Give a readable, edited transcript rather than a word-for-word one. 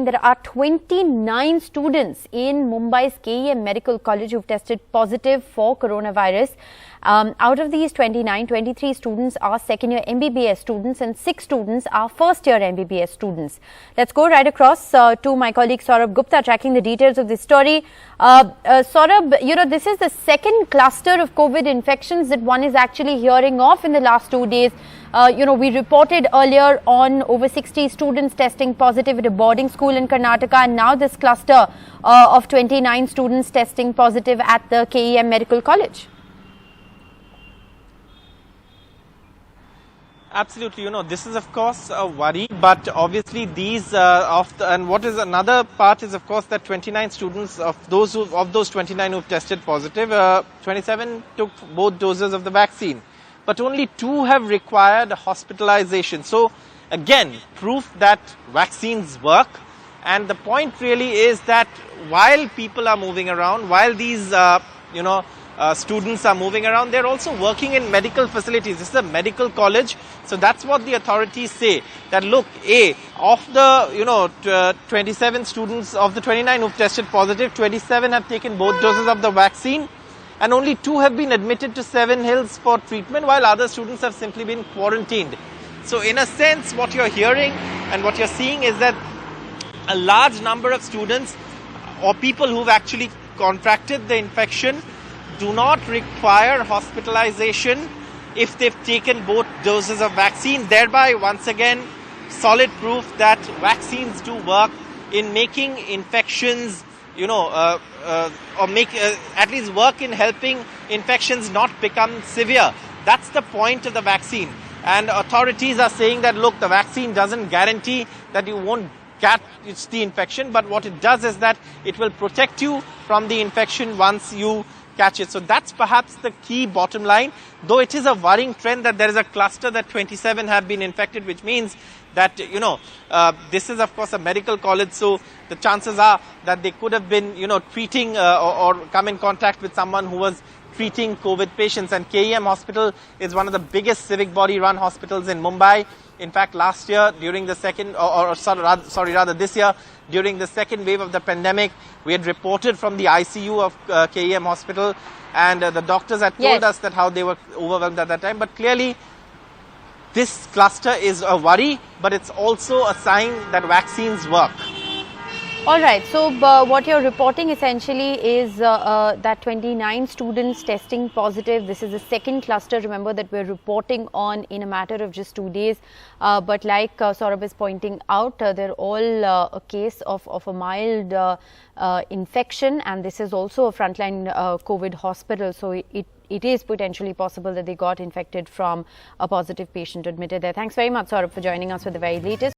time, there are 29 students in Mumbai's KEM Medical College who've tested positive for coronavirus. Out of these 29, 23 students are second-year MBBS students and 6 students are first-year MBBS students. Let's go right across to my colleague Saurabh Gupta tracking the details of this story. Saurabh, this is the second cluster of COVID infections that one is actually hearing of in the last 2 days. We reported earlier on over 60 students testing positive at a boarding school in Karnataka, and now this cluster of 29 students testing positive at the KEM Medical College. Absolutely, this is of course a worry, but obviously these and what is another part is of course that 29 students of those 29 who've tested positive, 27 took both doses of the vaccine, but only 2 have required hospitalization. So again, proof that vaccines work. And the point really is that while people are moving around, while these students are moving around, they're also working in medical facilities. This is a medical college, so that's what the authorities say, that look, of the 27 students, of the 29 who've tested positive, 27 have taken both doses of the vaccine, and only 2 have been admitted to Seven Hills for treatment, while other students have simply been quarantined. So in a sense, what you're hearing and what you're seeing is that a large number of students or people who've actually contracted the infection do not require hospitalization if they've taken both doses of vaccine, thereby once again solid proof that vaccines do work in making infections, or at least work in helping infections not become severe. That's the point of the vaccine. And authorities are saying that, look, the vaccine doesn't guarantee that you won't catch the infection, but what it does is that it will protect you from the infection once you catch it. So that's perhaps the key bottom line, though it is a worrying trend that there is a cluster that 27 have been infected, which means that, this is of course a medical college, so the chances are that they could have been, treating or come in contact with someone who was treating COVID patients. And KEM Hospital is one of the biggest civic body run hospitals in Mumbai. In fact, last year during the this year during the second wave of the pandemic, we had reported from the ICU of KEM Hospital, and the doctors had told us that how they were overwhelmed at that time. But clearly, this cluster is a worry, but it's also a sign that vaccines work. All right. So what you're reporting essentially is that 29 students testing positive. This is the second cluster, remember, that we're reporting on in a matter of just 2 days. But like Saurabh is pointing out, they're all a case of a mild infection, and this is also a frontline COVID hospital. So it is potentially possible that they got infected from a positive patient admitted there. Thanks very much, Saurabh, for joining us with the very latest.